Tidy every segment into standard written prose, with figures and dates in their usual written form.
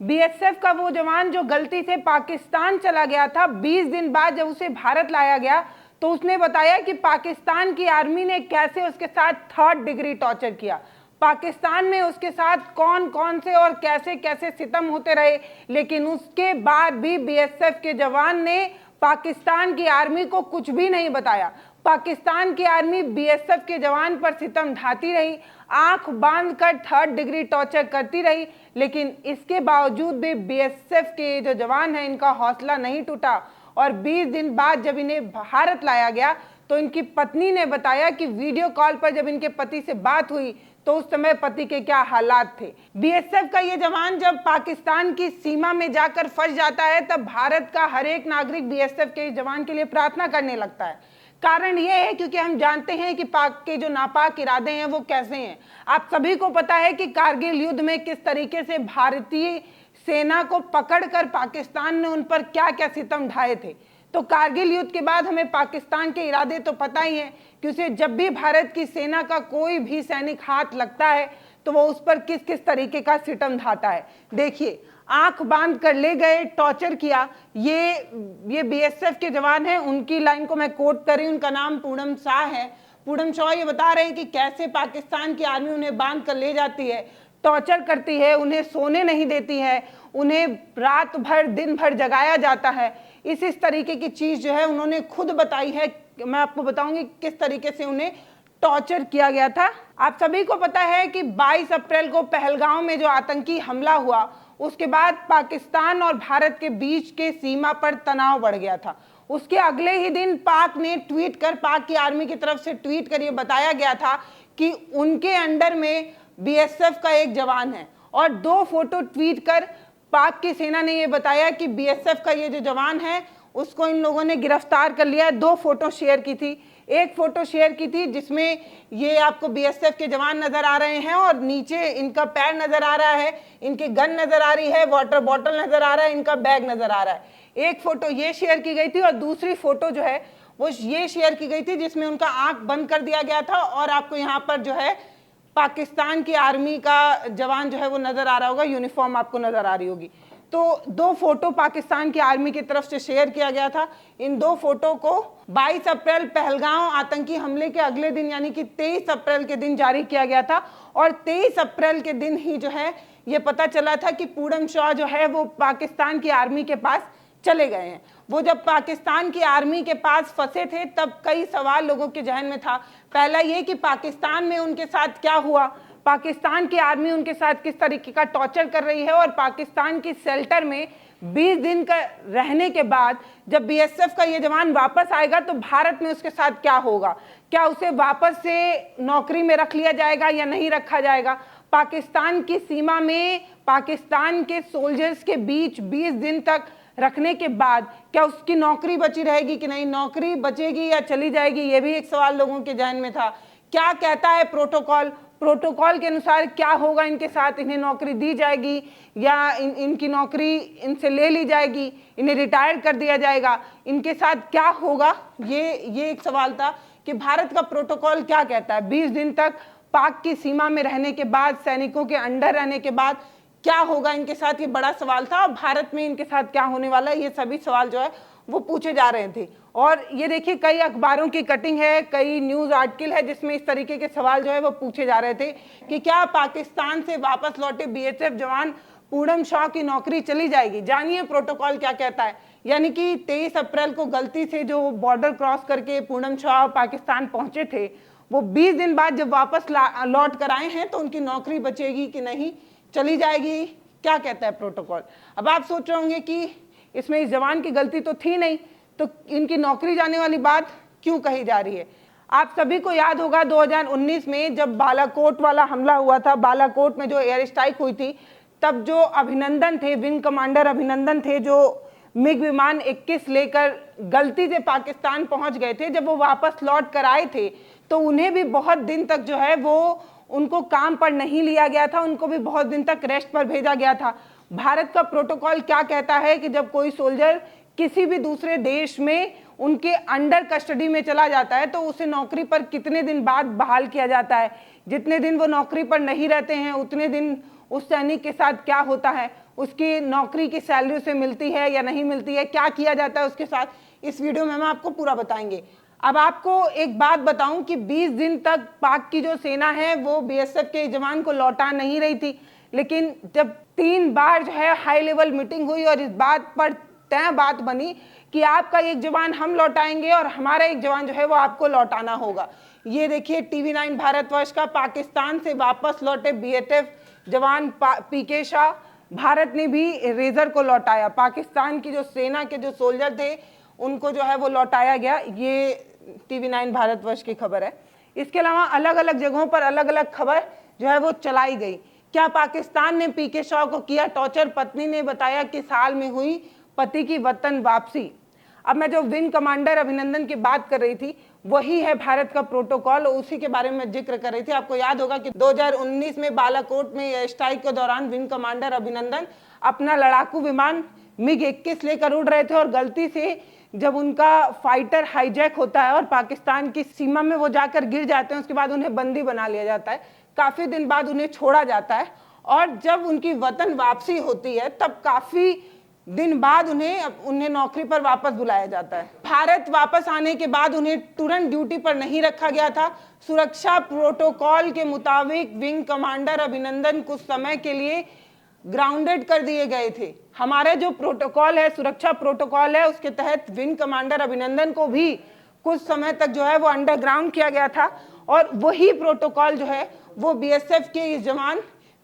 BSF का वो जवान जो गलती से पाकिस्तान चला गया था, 20 दिन बाद जब उसे भारत लाया गया तो उसने बताया कि पाकिस्तान की आर्मी ने कैसे उसके साथ 3rd डिग्री टॉर्चर किया। पाकिस्तान में उसके साथ कौन कौन से और कैसे कैसे सितम होते रहे, लेकिन उसके बाद भी बीएसएफ के जवान ने पाकिस्तान की आर्मी को कुछ भी नहीं बताया। पाकिस्तान की आर्मी बीएसएफ के जवान पर सितम ढाती रही, आंख बांध कर 3rd डिग्री टॉर्चर करती रही, लेकिन इसके बावजूद भी बीएसएफ के जो जवान हैं इनका हौसला नहीं टूटा। और 20 दिन बाद जब इन्हें भारत लाया गया तो इनकी पत्नी ने बताया कि वीडियो कॉल पर जब इनके पति से बात हुई तो उस समय पति के क्या हालात थे। बीएसएफ का ये जवान जब पाकिस्तान की सीमा में जाकर फंस जाता है तब भारत का हर एक नागरिक बीएसएफ के जवान के लिए प्रार्थना करने लगता है। कारण ये है क्योंकि हम जानते हैं कि पाक के जो नापाक इरादे हैं वो कैसे हैं। आप सभी को पता है कि कारगिल युद्ध में किस तरीके से भारतीय सेना को पकड़कर पाकिस्तान ने उन पर क्या क्या सितम ढाए थे। तो कारगिल युद्ध के बाद हमें पाकिस्तान के इरादे तो पता ही है कि उसे जब भी भारत की सेना का कोई भी सैनिक हाथ लगता है तो वो उस पर किस किस तरीके का सितम ढाता है। देखिए, आंख बांध कर ले गए, टॉर्चर किया। ये बीएसएफ के जवान हैं, उनकी लाइन को मैं कोट कर रही हूं, उनका नाम पूनम शाह है। पूनम शाह ये बता रहे हैं कि कैसे पाकिस्तान की आर्मी उन्हें बांध कर ले जाती है, टॉर्चर करती है, उन्हें सोने नहीं देती है, उन्हें रात भर दिन भर जगाया जाता है। इस तरीके की चीज जो है उन्होंने खुद बताई है। मैं आपको बताऊंगी किस तरीके से उन्हें टॉर्चर किया गया था। आप सभी को पता है कि 22 अप्रैल को पहलगांव में जो आतंकी हमला हुआ उसके बाद पाकिस्तान और भारत के बीच के सीमा पर तनाव बढ़ गया था। उसके अगले ही दिन पाक ने ट्वीट कर, पाक की आर्मी की तरफ से ट्वीट कर ये बताया गया था कि उनके अंडर में बीएसएफ का एक जवान है। और 2 फोटो ट्वीट कर पाक की सेना ने ये बताया कि बीएसएफ का ये जो जवान है उसको इन लोगों ने गिरफ्तार कर लिया है। 2 फोटो शेयर की थी। एक फोटो शेयर की थी जिसमें ये आपको बीएसएफ के जवान नजर आ रहे हैं और नीचे इनका पैर नजर आ रहा है, इनकी गन नजर आ रही है, वाटर बॉटल नजर आ रहा है, इनका बैग नजर आ रहा है। एक फोटो ये शेयर की गई थी और दूसरी फोटो जो है वो ये शेयर की गई थी जिसमें उनका आंख बंद कर दिया गया था और आपको यहाँ पर जो है पाकिस्तान की आर्मी का जवान जो है वो नजर आ रहा होगा, यूनिफॉर्म आपको नजर आ रही होगी। तो 2 फोटो पाकिस्तान की आर्मी की तरफ से शेयर किया गया था। इन 2 फोटो को 22 अप्रैल पहलगांव आतंकी हमले के अगले दिन यानी कि 23 अप्रैल के दिन जारी किया गया था। और 23 अप्रैल के दिन ही जो है ये पता चला था कि पूनम शाह जो है वो पाकिस्तान की आर्मी के पास चले गए हैं। वो जब पाकिस्तान की आर्मी के पास फंसे थे तब कई सवाल लोगों के जहन में था। पहला ये कि पाकिस्तान में उनके साथ क्या हुआ, पाकिस्तान की आर्मी उनके साथ किस तरीके का टॉर्चर कर रही है, और पाकिस्तान की शेल्टर में 20 दिन का रहने के बाद जब बीएसएफ का ये जवान वापस आएगा तो भारत में उसके साथ क्या होगा, क्या उसे वापस से नौकरी में रख लिया जाएगा या नहीं रखा जाएगा। पाकिस्तान की सीमा में पाकिस्तान के सोल्जर्स के बीच 20 दिन तक रखने के बाद क्या उसकी नौकरी बची रहेगी कि नहीं, नौकरी बचेगी या चली जाएगी, ये भी एक सवाल लोगों के जहन में था। क्या कहता है प्रोटोकॉल के अनुसार क्या होगा इनके साथ, इन्हें नौकरी दी जाएगी या इनकी नौकरी इनसे ले ली जाएगी, इन्हें रिटायर कर दिया जाएगा, इनके साथ क्या होगा, ये एक सवाल था कि भारत का प्रोटोकॉल क्या कहता है। 20 दिन तक पाक की सीमा में रहने के बाद, सैनिकों के अंडर रहने के बाद क्या होगा इनके साथ, ये बड़ा सवाल था। और भारत में इनके साथ क्या होने वाला है, ये सभी सवाल जो है वो पूछे जा रहे थे। और ये देखिए कई अखबारों की कटिंग है, कई न्यूज़ आर्टिकल है जिसमें इस तरीके के सवाल जो है वो पूछे जा रहे थे कि क्या पाकिस्तान से वापस लौटे बीएसएफ जवान पूनम शाह की नौकरी चली जाएगी। जानिए प्रोटोकॉल क्या कहता है। यानी कि 23 अप्रैल को गलती से जो बॉर्डर क्रॉस करके पूनम शाह पाकिस्तान पहुंचे थे, वो 20 दिन बाद जब वापस लौट कर आए हैं तो उनकी नौकरी बचेगी कि नहीं, चली जाएगी, क्या कहता है प्रोटोकॉल। अब आप सोच रहे होंगे कि इसमें इस जवान की गलती तो थी नहीं, तो इनकी नौकरी जाने वाली बात क्यों कही जा रही है। आप सभी को याद होगा 2019 में जब बालाकोट वाला हमला हुआ था, बालाकोट में जो एयर स्ट्राइक हुई थी, तब जो अभिनंदन थे, विंग कमांडर अभिनंदन थे, जो मिग विमान 21 लेकर गलती से पाकिस्तान पहुंच गए थे, जब वो वापस लौट कर आए थे तो उन्हें भी बहुत दिन तक जो है वो उनको काम पर नहीं लिया गया था, उनको भी बहुत दिन तक रेस्ट पर भेजा गया था। भारत का प्रोटोकॉल क्या कहता है कि जब कोई सोल्जर किसी भी दूसरे देश में उनके अंडर कस्टडी में चला जाता है तो उसे नौकरी पर कितने दिन बाद बहाल किया जाता है। जितने दिन वो नौकरी पर नहीं रहते हैं उतने दिन उस सैनिक के साथ क्या होता है, उसकी नौकरी की सैलरी उसे मिलती है या नहीं मिलती है, क्या किया जाता है उसके साथ, इस वीडियो में हम आपको पूरा बताएंगे। अब आपको एक बात बताऊं कि 20 दिन तक पाक की जो सेना है वो बीएसएफ के जवान को लौटा नहीं रही थी, लेकिन जब 3 बार जो है हाई लेवल मीटिंग हुई और इस बात पर तय बात बनी कि आपका एक जवान हम लौटाएंगे और हमारा एक जवान जो है वो आपको लौटाना होगा। ये देखिए TV9 भारतवर्ष का पाकिस्तान से वापस लौटे बीएसएफ जवान पीके शाह, भारत ने भी रेजर को लौटाया। पाकिस्तान की जो सेना के जो सोल्जर थे उनको जो है वो लौटाया गया। ये TV9 भारतवर्ष की खबर है। इसके अलावा अलग अलग जगहों पर अलग अलग खबर जो है वो चलाई गई। क्या पाकिस्तान ने पीके शाह को किया टॉर्चर? पत्नी ने बताया कि साल में हुई पति की वतन वापसी। अब मैं जो विंग कमांडर अभिनंदन की बात कर रही थी वही है भारत का प्रोटोकॉल, उसी के बारे में जिक्र कर रही थी। आपको याद होगा कि 2019 में बालाकोट में एयर स्ट्राइक के दौरान विंग कमांडर अभिनंदन अपना लड़ाकू विमान MiG-21 लेकर उड़ रहे थे और गलती से जब उनका फाइटर हाईजैक होता है और पाकिस्तान की सीमा में वो जाकर गिर जाते हैं, उसके बाद उन्हें बंदी बना लिया जाता है। काफ़ी दिन बाद उन्हें छोड़ा जाता है और जब उनकी वतन वापसी होती है तब काफ़ी दिन बाद उन्हें नौकरी पर वापस बुलाया जाता है। भारत वापस आने के बाद उन्हें तुरंत ड्यूटी पर नहीं रखा गया था। सुरक्षा प्रोटोकॉल के मुताबिक विंग कमांडर अभिनंदन कुछ समय के लिए ग्राउंडेड कर दिए गए थे। हमारे जो प्रोटोकॉल है, सुरक्षा प्रोटोकॉल है, उसके तहत विंग कमांडर अभिनंदन को भी कुछ समय तक जो है वो अंडरग्राउंड किया गया था और वही प्रोटोकॉल जो है वो बीएसएफ के जवान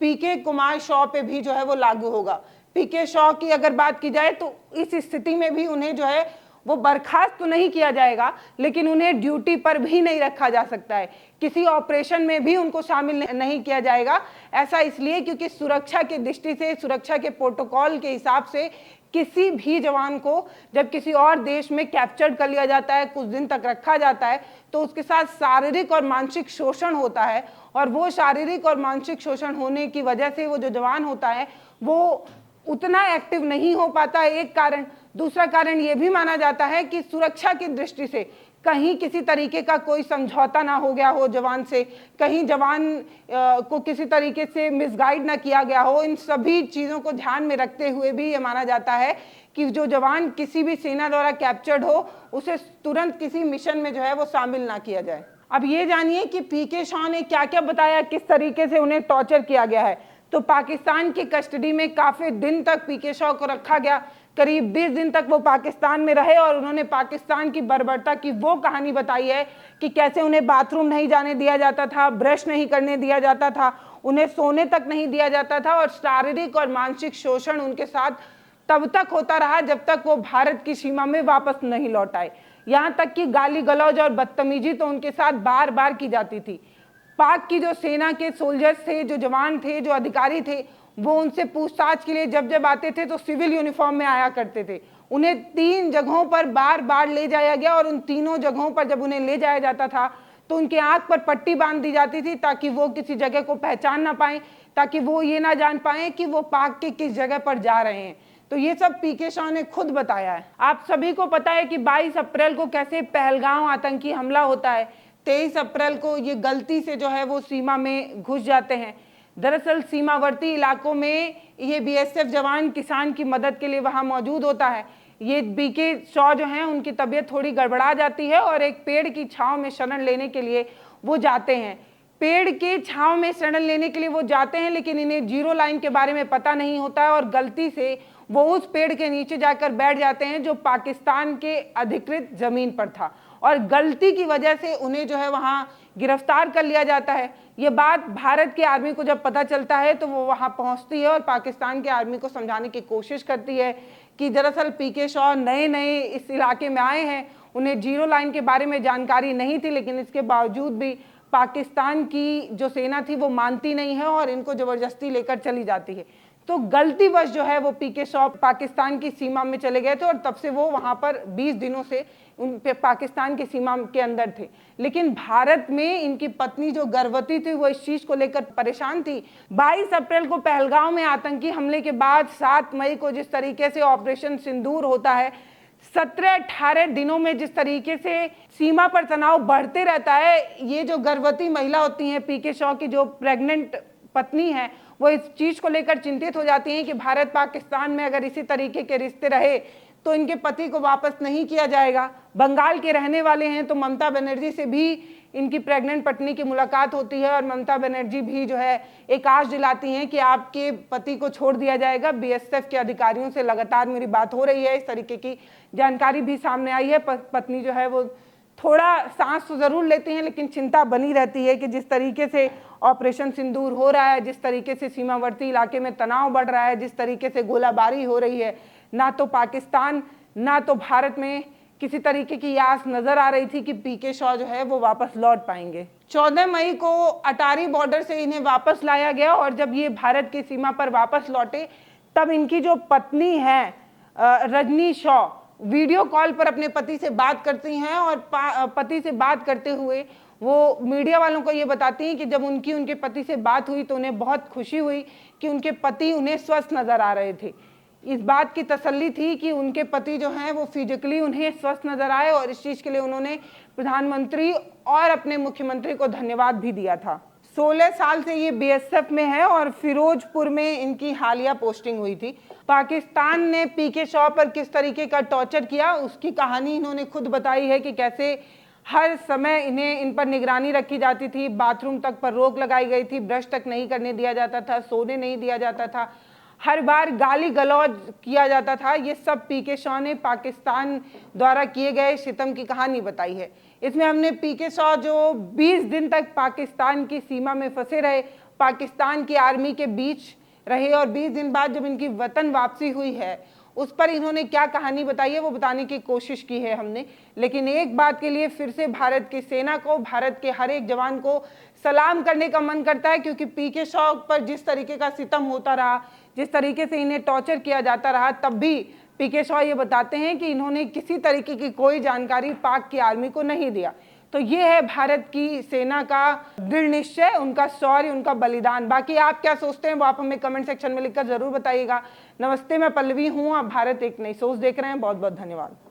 पीके कुमार शॉ पे भी जो है वो लागू होगा। पीके शॉ की अगर बात की जाए तो इस स्थिति में भी उन्हें जो है वो बर्खास्त तो नहीं किया जाएगा, लेकिन उन्हें ड्यूटी पर भी नहीं रखा जा सकता है। किसी ऑपरेशन में भी उनको शामिल नहीं किया जाएगा। ऐसा इसलिए क्योंकि सुरक्षा की दृष्टि से, सुरक्षा के प्रोटोकॉल के हिसाब से किसी भी जवान को जब किसी और देश में कैप्चर कर लिया जाता है, कुछ दिन तक रखा जाता है, तो उसके साथ शारीरिक और मानसिक शोषण होता है और वो शारीरिक और मानसिक शोषण होने की वजह से वो जो जवान होता है वो उतना एक्टिव नहीं हो पाता है, एक कारण। दूसरा कारण ये भी माना जाता है कि सुरक्षा की दृष्टि से कहीं किसी तरीके का कोई समझौता ना हो गया हो जवान से, कहीं जवान को किसी तरीके से मिसगाइड ना किया गया हो। इन सभी चीज़ों को ध्यान में रखते हुए भी ये माना जाता है कि जो जवान किसी भी सेना द्वारा कैप्चर्ड हो उसे तुरंत किसी मिशन में जो है वो शामिल ना किया जाए। अब ये जानिए कि पीके शाह ने क्या क्या बताया, किस तरीके से उन्हें टॉर्चर किया गया है। तो पाकिस्तान की कस्टडी में काफ़ी दिन तक पीके शाह को रखा गया। करीब 20 दिन तक वो पाकिस्तान में रहे और उन्होंने पाकिस्तान की बर्बरता की वो कहानी बताई है कि कैसे उन्हें बाथरूम नहीं जाने दिया जाता था, ब्रश नहीं करने दिया जाता था, उन्हें सोने तक नहीं दिया जाता था और शारीरिक और मानसिक शोषण उनके साथ तब तक होता रहा जब तक वो भारत की सीमा में वापस नहीं लौट आए। यहाँ तक कि गाली गलौज और बदतमीजी तो उनके साथ बार बार की जाती थी। पाक की जो सेना के सोल्जर्स थे, जो जवान थे, जो अधिकारी थे, वो उनसे पूछताछ के लिए जब जब आते थे तो सिविल यूनिफॉर्म में आया करते थे। उन्हें 3 जगहों पर बार बार ले जाया गया और उन तीनों जगहों पर जब उन्हें ले जाया जाता था तो उनके आंख पर पट्टी बांध दी जाती थी ताकि वो किसी जगह को पहचान ना पाएं, ताकि वो ये ना जान पाएं कि वो पाक के किस जगह पर जा रहे हैं। तो ये सब पीके शाह ने खुद बताया है। आप सभी को पता है कि 22 अप्रैल को कैसे पहलगाम आतंकी हमला होता है। 23 अप्रैल को ये गलती से जो है वो सीमा में घुस जाते हैं। दरअसल सीमावर्ती इलाकों में ये बीएसएफ जवान किसान की मदद के लिए वहाँ मौजूद होता है। ये पीके शाह जो हैं उनकी तबीयत थोड़ी गड़बड़ा जाती है और एक पेड़ की छांव में शरण लेने के लिए वो जाते हैं। पेड़ के छांव में शरण लेने के लिए वो जाते हैं, लेकिन इन्हें जीरो लाइन के बारे में पता नहीं होता है और गलती से वो उस पेड़ के नीचे जाकर बैठ जाते हैं जो पाकिस्तान के अधिकृत जमीन पर था और गलती की वजह से उन्हें जो है वहाँ गिरफ्तार कर लिया जाता है। ये बात भारत की आर्मी को जब पता चलता है तो वो वहाँ पहुँचती है और पाकिस्तान की आर्मी को समझाने की कोशिश करती है कि दरअसल पीके शाह नए नए इस इलाके में आए हैं, उन्हें जीरो लाइन के बारे में जानकारी नहीं थी, लेकिन इसके बावजूद भी पाकिस्तान की जो सेना थी वो मानती नहीं है और इनको ज़बरदस्ती लेकर चली जाती है। तो गलतीवश जो है वो पीके शाह पाकिस्तान की सीमा में चले गए थे और तब से वो वहाँ पर 20 दिनों से उन पे पाकिस्तान की सीमा के अंदर थे। लेकिन भारत में इनकी पत्नी जो गर्भवती थी वो इस चीज़ को लेकर परेशान थी। 22 अप्रैल को पहलगाम में आतंकी हमले के बाद 7 मई को जिस तरीके से ऑपरेशन सिंदूर होता है, 17-18 दिनों में जिस तरीके से सीमा पर तनाव बढ़ते रहता है, ये जो गर्भवती महिला होती हैं, पीके शाह की जो प्रेग्नेंट पत्नी है, वो इस चीज को लेकर चिंतित हो जाती हैं कि भारत पाकिस्तान में अगर इसी तरीके के रिश्ते रहे तो इनके पति को वापस नहीं किया जाएगा। बंगाल के रहने वाले हैं तो ममता बनर्जी से भी इनकी प्रेग्नेंट पत्नी की मुलाकात होती है और ममता बनर्जी भी जो है एक आश दिलाती हैं कि आपके पति को छोड़ दिया जाएगा। बीएसएफ के अधिकारियों से लगातार मेरी बात हो रही है, इस तरीके की जानकारी भी सामने आई है। पत्नी जो है वो थोड़ा सांस तो जरूर लेती हैं, लेकिन चिंता बनी रहती है कि जिस तरीके से ऑपरेशन सिंदूर हो रहा है, जिस तरीके से सीमावर्ती इलाके में तनाव बढ़ रहा है, जिस तरीके से गोलाबारी हो रही है, ना तो पाकिस्तान ना तो भारत में किसी तरीके की आस नजर आ रही थी कि पीके शॉ जो है वो वापस लौट पाएंगे। 14 मई को अटारी बॉर्डर से इन्हें वापस लाया गया और जब ये भारत की सीमा पर वापस लौटे तब इनकी जो पत्नी है रजनी शॉ वीडियो कॉल पर अपने पति से बात करती हैं और पति से बात करते हुए वो मीडिया वालों को ये बताती हैं कि जब उनके पति से बात हुई तो उन्हें बहुत खुशी हुई कि उनके पति उन्हें स्वस्थ नजर आ रहे थे। इस बात की तसल्ली थी कि उनके पति जो हैं वो फिजिकली उन्हें स्वस्थ नजर आए और इस चीज़ के लिए उन्होंने प्रधानमंत्री और अपने मुख्यमंत्री को धन्यवाद भी दिया था। 16 साल से ये बीएसएफ में है और फिरोजपुर में इनकी हालिया पोस्टिंग हुई थी। पाकिस्तान ने पीके शॉ पर किस तरीके का टॉर्चर किया उसकी कहानी इन्होंने खुद बताई है कि कैसे हर समय इन पर निगरानी रखी जाती थी, बाथरूम तक पर रोक लगाई गई थी, ब्रश तक नहीं करने दिया जाता था, सोने नहीं दिया जाता था, हर बार गाली गलौज किया जाता था। ये सब पीके शॉ ने पाकिस्तान द्वारा किए गए सितम की कहानी बताई है। इसमें हमने पीके शॉ जो 20 दिन तक पाकिस्तान की सीमा में फंसे रहे, पाकिस्तान की आर्मी के बीच रहे और 20 दिन बाद जब इनकी वतन वापसी हुई है उस पर इन्होंने क्या कहानी बताई है वो बताने की कोशिश की है हमने। लेकिन एक बात के लिए फिर से भारत की सेना को, भारत के हर एक जवान को सलाम करने का मन करता है, क्योंकि पीके शॉ पर जिस तरीके का सितम होता रहा, जिस तरीके से इन्हें टॉर्चर किया जाता रहा, तब भी पीके शॉ ये बताते हैं कि इन्होंने किसी तरीके की कोई जानकारी पाक की आर्मी को नहीं दिया। तो ये है भारत की सेना का दृढ़ निश्चय, उनका शौर्य, उनका बलिदान। बाकी आप क्या सोचते हैं वो आप हमें कमेंट सेक्शन में लिखकर जरूर बताइएगा। नमस्ते, मैं पल्लवी हूँ, आप भारत एक नई सोच देख रहे हैं। बहुत बहुत धन्यवाद।